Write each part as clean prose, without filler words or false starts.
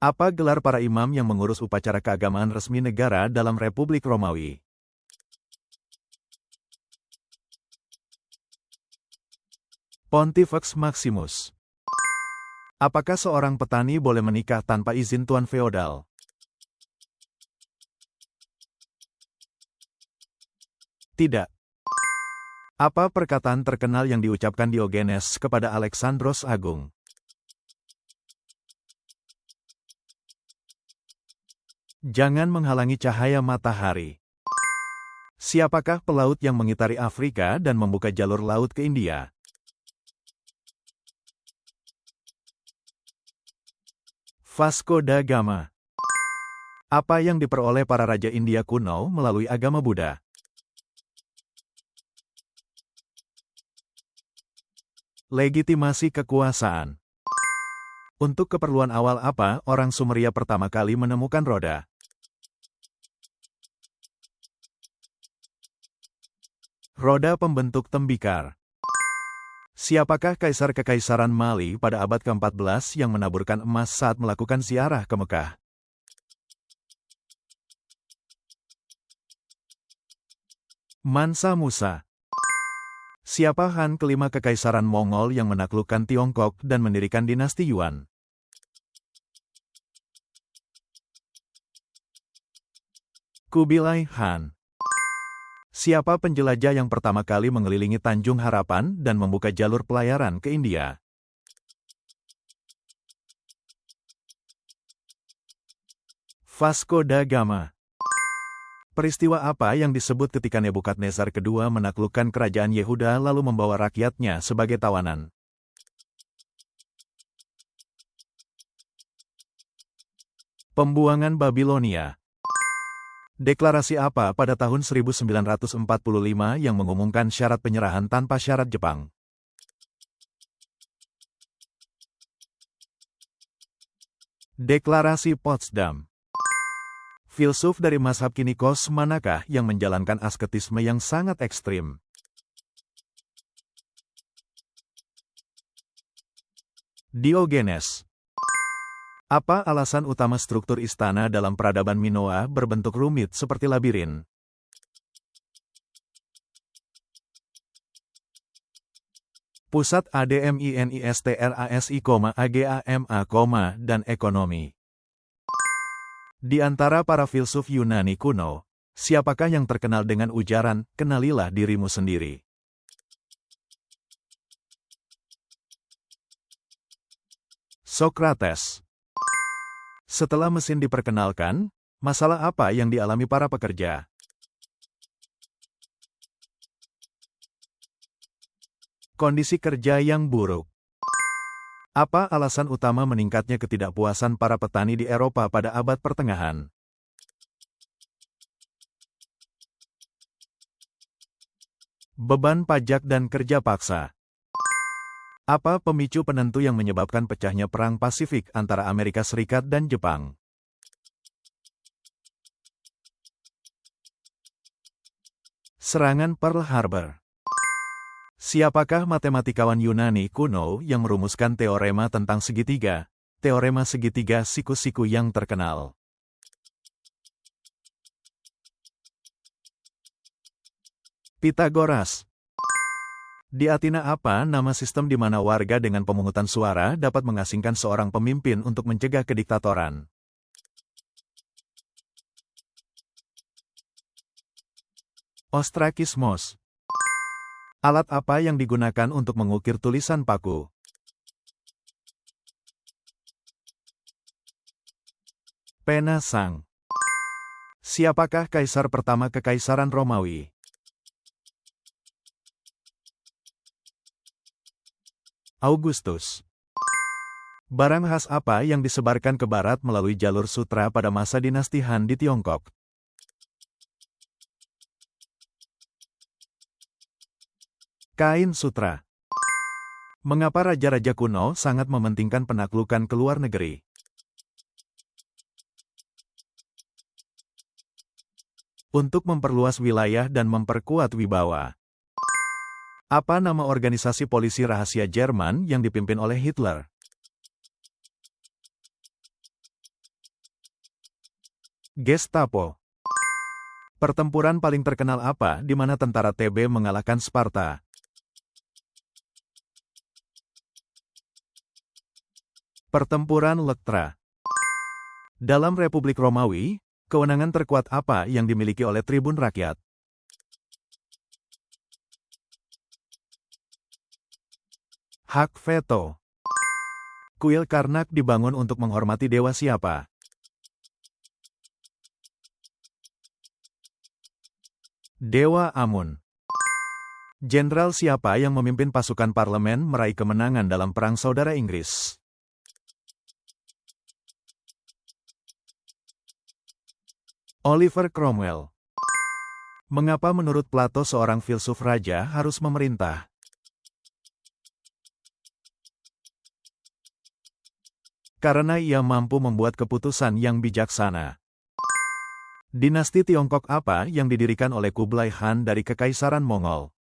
Apa gelar para imam yang mengurus upacara keagamaan resmi negara dalam Republik Romawi? Pontifex Maximus. Apakah seorang petani boleh menikah tanpa izin tuan feodal? Tidak. Apa perkataan terkenal yang diucapkan Diogenes kepada Alexandros Agung? Jangan menghalangi cahaya matahari. Siapakah pelaut yang mengitari Afrika dan membuka jalur laut ke India? Vasco da Gama. Apa yang diperoleh para raja India kuno melalui agama Buddha? Legitimasi kekuasaan. Untuk keperluan awal apa orang Sumeria pertama kali menemukan roda? Roda pembentuk tembikar. Siapakah kaisar kekaisaran Mali pada abad ke-14 yang menaburkan emas saat melakukan ziarah ke Mekah? Mansa Musa. Siapa Han kelima kekaisaran Mongol yang menaklukkan Tiongkok dan mendirikan dinasti Yuan? Kubilai Khan. Siapa penjelajah yang pertama kali mengelilingi Tanjung Harapan dan membuka jalur pelayaran ke India? Vasco da Gama. Peristiwa apa yang disebut ketika Nebukadnezar kedua menaklukkan kerajaan Yehuda lalu membawa rakyatnya sebagai tawanan? Pembuangan Babilonia. Deklarasi apa pada tahun 1945 yang mengumumkan syarat penyerahan tanpa syarat Jepang? Deklarasi Potsdam. Filsuf dari mazhab Kinikos manakah yang menjalankan asketisme yang sangat ekstrim? Diogenes. Apa alasan utama struktur istana dalam peradaban Minoa berbentuk rumit seperti labirin? Pusat ADMINISTRASI, AGAMA, dan ekonomi. Di antara para filsuf Yunani kuno, siapakah yang terkenal dengan ujaran, "Kenalilah dirimu sendiri"? Socrates. Setelah mesin diperkenalkan, masalah apa yang dialami para pekerja? Kondisi kerja yang buruk. Apa alasan utama meningkatnya ketidakpuasan para petani di Eropa pada abad pertengahan? Beban pajak dan kerja paksa. Apa pemicu penentu yang menyebabkan pecahnya Perang Pasifik antara Amerika Serikat dan Jepang? Serangan Pearl Harbor. Siapakah matematikawan Yunani kuno yang merumuskan teorema tentang segitiga, teorema segitiga siku-siku yang terkenal? Pythagoras. Di Athena apa nama sistem di mana warga dengan pemungutan suara dapat mengasingkan seorang pemimpin untuk mencegah kediktatoran? Ostrakismos. Alat apa yang digunakan untuk mengukir tulisan paku? Pena sang. Siapakah kaisar pertama kekaisaran Romawi? Augustus. Barang khas apa yang disebarkan ke barat melalui jalur sutra pada masa dinasti Han di Tiongkok? Kain sutra. Mengapa raja-raja kuno sangat mementingkan penaklukan ke luar negeri? Untuk memperluas wilayah dan memperkuat wibawa. Apa nama organisasi polisi rahasia Jerman yang dipimpin oleh Hitler? Gestapo. Pertempuran paling terkenal apa di mana tentara TB mengalahkan Sparta? Pertempuran Lektra. Dalam Republik Romawi, kewenangan terkuat apa yang dimiliki oleh tribun rakyat? Hak veto. Kuil Karnak dibangun untuk menghormati dewa siapa? Dewa Amun. Jenderal siapa yang memimpin pasukan parlemen meraih kemenangan dalam Perang Saudara Inggris? Oliver Cromwell. Mengapa menurut Plato seorang filsuf raja harus memerintah? Karena ia mampu membuat keputusan yang bijaksana. Dinasti Tiongkok apa yang didirikan oleh Kublai Khan dari Kekaisaran Mongol?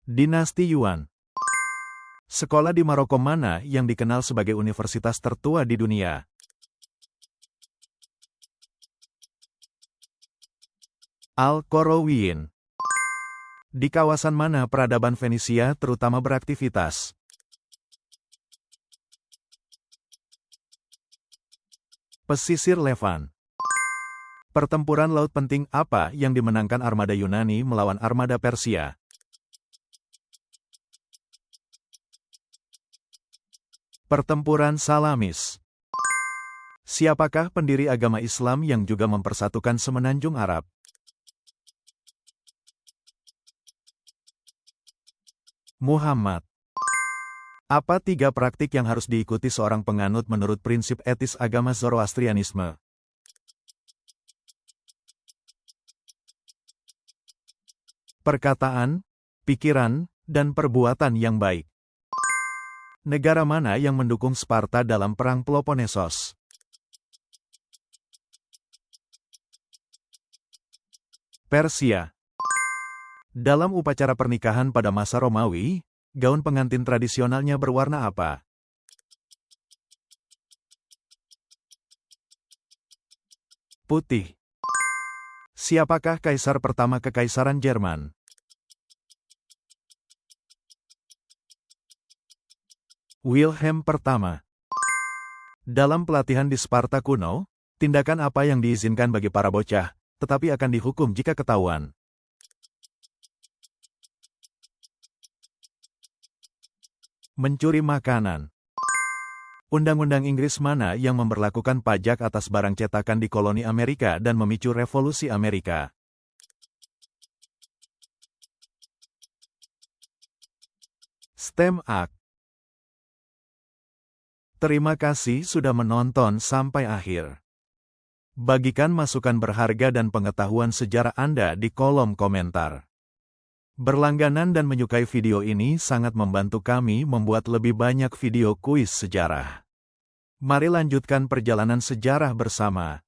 Dinasti Yuan. Sekolah di Maroko mana yang dikenal sebagai universitas tertua di dunia? Al-Qarawiyyin. Di kawasan mana peradaban Fenisia terutama beraktivitas? Pesisir Levant. Pertempuran laut penting apa yang dimenangkan armada Yunani melawan armada Persia? Pertempuran Salamis. Siapakah pendiri agama Islam yang juga mempersatukan semenanjung Arab? Muhammad. Apa 3 praktik yang harus diikuti seorang penganut menurut prinsip etis agama Zoroastrianisme? Perkataan, pikiran, dan perbuatan yang baik. Negara mana yang mendukung Sparta dalam Perang Peloponnesos? Persia. Dalam upacara pernikahan pada masa Romawi, gaun pengantin tradisionalnya berwarna apa? Putih. Siapakah kaisar pertama Kekaisaran Jerman? Wilhelm pertama. Dalam pelatihan di Sparta kuno, tindakan apa yang diizinkan bagi para bocah, tetapi akan dihukum jika ketahuan? Mencuri makanan. Undang-undang Inggris mana yang memberlakukan pajak atas barang cetakan di koloni Amerika dan memicu revolusi Amerika? Stamp Act. Terima kasih sudah menonton sampai akhir. Bagikan masukan berharga dan pengetahuan sejarah Anda di kolom komentar. Berlangganan dan menyukai video ini sangat membantu kami membuat lebih banyak video kuis sejarah. Mari lanjutkan perjalanan sejarah bersama.